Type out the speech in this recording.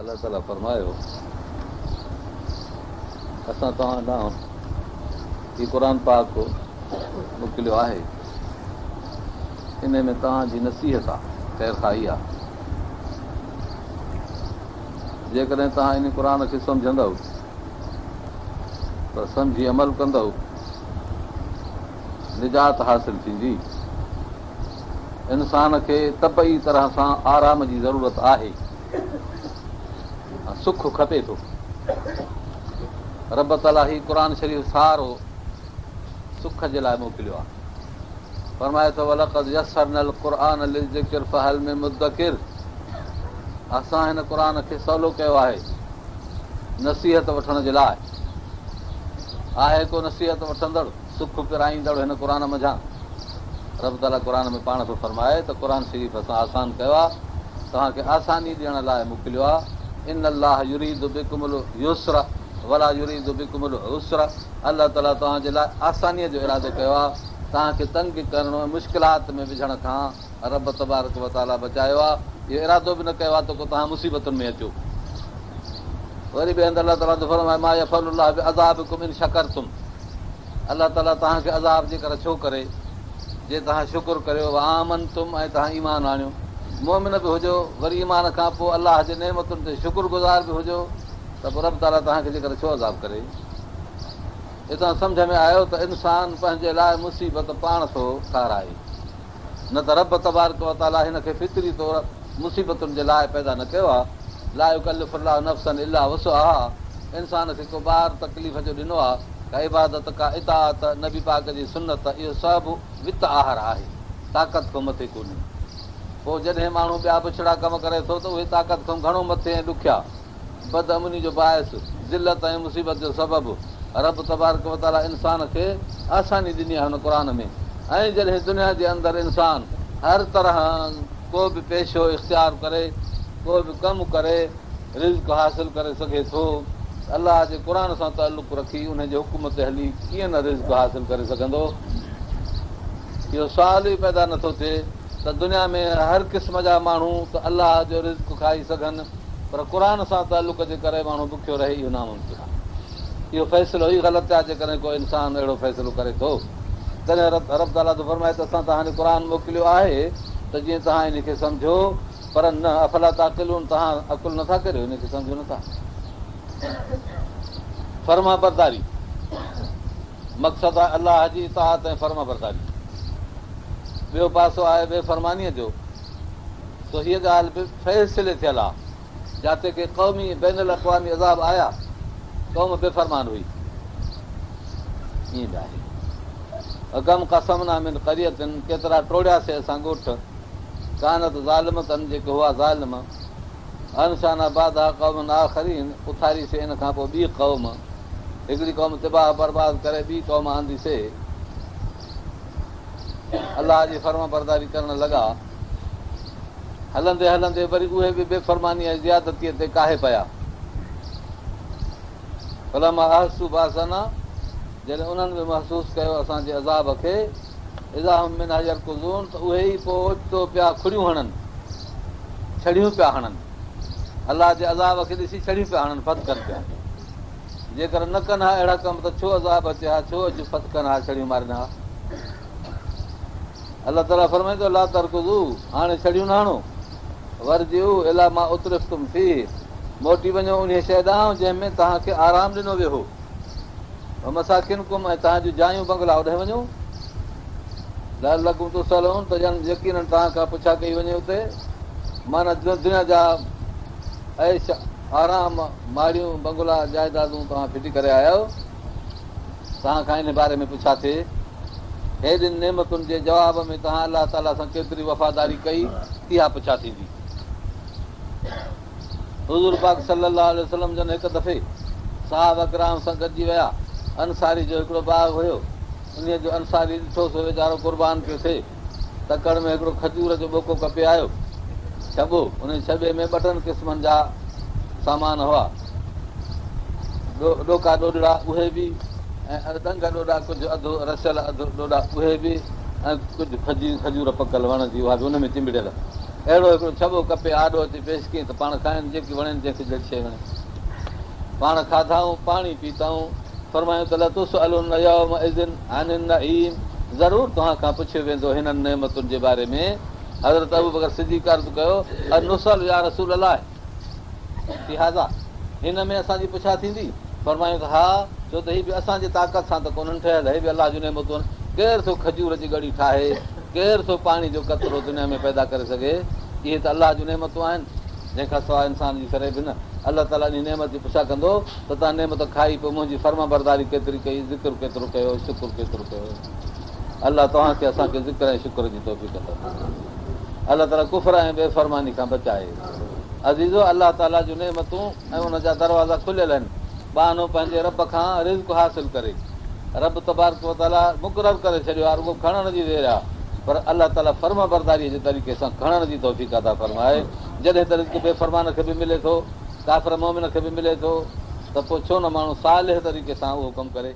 अलाह ताला फरमायो असां तव्हां ॾांहुं हीउ क़ुर पाक मोकिलियो आहे, इन में तव्हांजी नसीहत आहे, ख़ैर खाई आहे। जेकॾहिं तव्हां इन क़ुर खे सम्झंदव त सम्झी अमल कंदव, निजात हासिल थींदी। इंसान खे तबई तरह सां आराम जी ज़रूरत आहे, सुख खपे थो। रब ताला ही क़ुर शरीफ़ सारो सुख जे लाइ मोकिलियो आहे। फरमाए थो वलक़द यस्सरनल क़ुरआन लिज़िक्र फहल में मुद्दकिर। असां हिन क़ुर खे सवलो कयो आहे नसीहत वठण जे लाइ। आहे को नसीहत वठंदड़, सुख पिराईंदड़ हिन क़ुर मझां? रब ताला क़ुर में पाण थो फरमाए त क़ुर शरीफ़ असां आसान कयो आहे, तव्हांखे आसानी ॾियण लाइ मोकिलियो आहे। इन अल्लाह युरीदु बिकुमुल युस्र वला युरीदु बिकुमुल उसर। अलाह ताला तव्हांजे लाइ आसानीअ जो इरादो कयो आहे, तव्हांखे तंग करणु मुश्किलात में विझण खां रब तबारक व ताला बचायो आहे। इहो इरादो बि न कयो आहे त को तव्हां मुसीबतुनि में अचो। वरी बि हंधि अलाह ताला फरमाए मा यफ़अलुल्लाह बिअज़ाबिकुम इन शकरतुम। अलाह ताला तव्हांखे अज़ाब जे करे छो करे, जे तव्हां शुकुर करियो, आमनतुम ऐं तव्हां ईमान आणियो। मोमिन बि हुजो, वरी ईमान खां पोइ अलाह जे नेमतुनि ते शुकुरगुज़ार बि हुजो, त पोइ रब ताला तव्हांखे जे करे छो अज़ाब करे। हितां सम्झ में आयो त इंसान पंहिंजे लाइ मुसीबत पाण थो ठाराए, न त रब तबारक व ताला हिन खे फितरी तौर मुसीबतुनि जे लाइ पैदा न कयो आहे। ला युकल्लिफुल्लाहु नफ़्सन इल्ला वुसअहा। इंसान खे को ॿार तकलीफ़ जो ॾिनो आहे, का इबादत, का इताअत, नबी पाक जी सुनत, इहो सभु वित आहार आहे, ताक़त खां मथे कोन्हे। पोइ जॾहिं माण्हू ॿिया पुछड़ा कम करे थो त उहे ताक़त खां घणो मथे ऐं ॾुखिया, बदअमनी जो बाहिस, ज़िलत ऐं मुसीबत जो सबबु रब तबारक व ताला इंसान खे आसानी ॾिनी आहे हुन क़ुर में। ऐं जॾहिं दुनिया जे अंदरि इंसान हर तरह को बि पेशो इख़्तियार करे, को बि कमु करे, रिज़्क़ हासिल करे सघे थो, अलाह जे क़ुर सां तालुक़ रखी उन जे हुकुम ते हली कीअं न रिज़्क़ हासिल करे सघंदो? इहो सुवाल ई पैदा नथो थिए त दुनिया में हर क़िस्म जा माण्हू त अलाह जो रिज़्क़ खाई सघनि, पर क़ुर सां तालुक़ जे करे माण्हू बुखियो रहे, इहो नामुमकिन आहे। इहो फ़ैसिलो ई ग़लति आहे जेकॾहिं को इंसान अहिड़ो फ़ैसिलो करे थो। तॾहिं रब ताला थो फरमाए त असां तव्हांखे क़ुर मोकिलियो आहे त जीअं तव्हां इन खे सम्झो, पर न अफला ताक़िलून, तव्हां अकुल नथा करियो, इन खे सम्झो नथा। फर्मा बरदारी मक़सदु आहे अलाह जी इताअत ऐं फर्मा बरदारी। ॿियो पासो आहे बेफ़रमानीअ जो। त हीअ ॻाल्हि बि फ़ैसिले थियल आहे, जिते के क़ौमी बैनुल अक़वामी अज़ाब आया, क़ौम बेफ़रमान हुई। ईअं बि आहे। अगम क़समना मिन क़रियतिन, केतिरा टोड़ियासीं असां ॻोठ, कानत ज़ालिमतन, जेके हुआ ज़ालिम, अनशाना बादा क़ौमन आख़रीन, उथारीसीं इन खां पोइ ॿी क़ौम, हिकिड़ी क़ौम तिबाह बर्बाद करे ॿी क़ौम आंदीसीं। अलाह जी फर्मा बरदारी करण लॻा, हलंदे हलंदे वरी उहे बि बेफ़रमानी ऐं ज़ियादतीअ ते काहे पिया। फलमा अहसू बासना, जॾहिं उन्हनि बि महसूसु कयो असांजे अज़ाब खे, इज़ा हुम मिन यरकुज़ून, त उहे ई पोइ ओचितो पिया खुड़ियूं हणनि, छड़ियूं पिया हणनि। अलाह जे अज़ाब खे ॾिसी छड़ियूं पिया हणनि, फतकनि पिया। जेकर न कनि हा अहिड़ा कम त छो अज़ाब अचे हा, छो अॼु फतकनि हा, छड़ियूं मारनि हा। अलाह ताला फरमाए थो ला तरकुज़ू, हाणे छड़ियूं न हणो, वरजिऊ इला मां उतरिफ़्तुम फी, मोटी वञो उन शइ ॾांहुं जंहिंमें तव्हांखे आराम ॾिनो वियो हो। मसाकिन कुम, ऐं तव्हांजूं जायूं बंगला होॾे वञो। लॻूं तो सलोन, त ॼण यकीननि तव्हां खां पुछा कई वञे उते, माना दुनिया जा ऐश आराम, माड़ियूं, बंगला, जाइदादूं तव्हां फिटी करे आया आहियो, तव्हां खां इन बारे में पुछा थिए। हेॾिन नेमतुनि जे जवाब में तव्हां अलाह ताला सां केतिरी वफ़ादारी कई, इहा पुछा थींदी। हुज़ूर पाक सल्लल्लाहु अलैहि वसल्लम जन हिकु दफ़े साहब अकराम सां गॾिजी विया। अंसारी जो हिकिड़ो बाग हुयो, उन जो अंसारी ॾिठो सो वीचारो क़ुर्बान पियो थिए। तकड़ में हिकिड़ो खजूर जो ॿोको कपे आयो, छॿो, उन छॿे में 2 क़िस्मनि जा सामान हुआ, ॾोका ॾोॾड़ा उहे बि, ऐं ॾंग ॾोॾा कुझु अधु रसियल, अधु ॾोॾा उहे बि, ऐं कुझु खजूर पकल वण जी, उहा बि उन में चिंबड़ियल। अहिड़ो हिकिड़ो छॿो कपे आॾो अची पेश कयईं त पाण खाइनि जेकी वणनि जंहिंखे जेकी शइ वणे पाण खाधाऊं पाणी पीताऊं फरमायूं त ज़रूरु तव्हां खां पुछियो वेंदो हिननि नेमतुनि जे बारे में। हज़रत अबू बकर सिद्दीक़ अर्ज़ु कयो नुसल या रसूल अलाह लिहाज़ा हिन में असांजी पुछा थींदी? फरमायूं त हा, छो त हीअ बि असांजे ताक़त सां त कोन्हनि ठहियल, हीअ बि अलाह जूं नेमतूं आहिनि। केरु थो खजूर जी गड़ी ठाहे, केरु थो पाणी जो कतिरो दुनिया में पैदा करे सघे? इहे त अलाह जूं नेमतूं आहिनि जंहिंखां सवाइ इंसान जी करे बि न। अलाह ताला जी नेमत जी पुछा कंदो त तव्हां नेमत खाई पोइ मुंहिंजी फर्मा बरदारी केतिरी कई, ज़िक्र केतिरो कयो, शुकुर केतिरो कयो। अलाह तव्हांखे असांखे ज़िक्र ऐं शुकुर जी तौफ़ीक़ अता फरमाए। अलाह ताला कुफर ऐं बेफ़रमानी खां बचाए। अज़ीज़ो, अलाह ताला जूं नेमतूं ऐं उन जा दरवाज़ा खुलियल आहिनि बहानो पंहिंजे रब खां रिज़्क़ हासिल करे। रब तबारक व तआला मुक़ररु करे छॾियो आहे रुॻो खणण जी देरि आहे, पर अलाह ताला फर्मा बरदारीअ जे तरीक़े सां खणण जी तौफ़ीक़ अता फरमाए। जॾहिं त रिज़्क़ बेफ़रमान खे बि मिले थो, काफ़िर मोमिन खे बि मिले थो, त पोइ छो न माण्हू सालिह तरीक़े सां उहो कमु करे।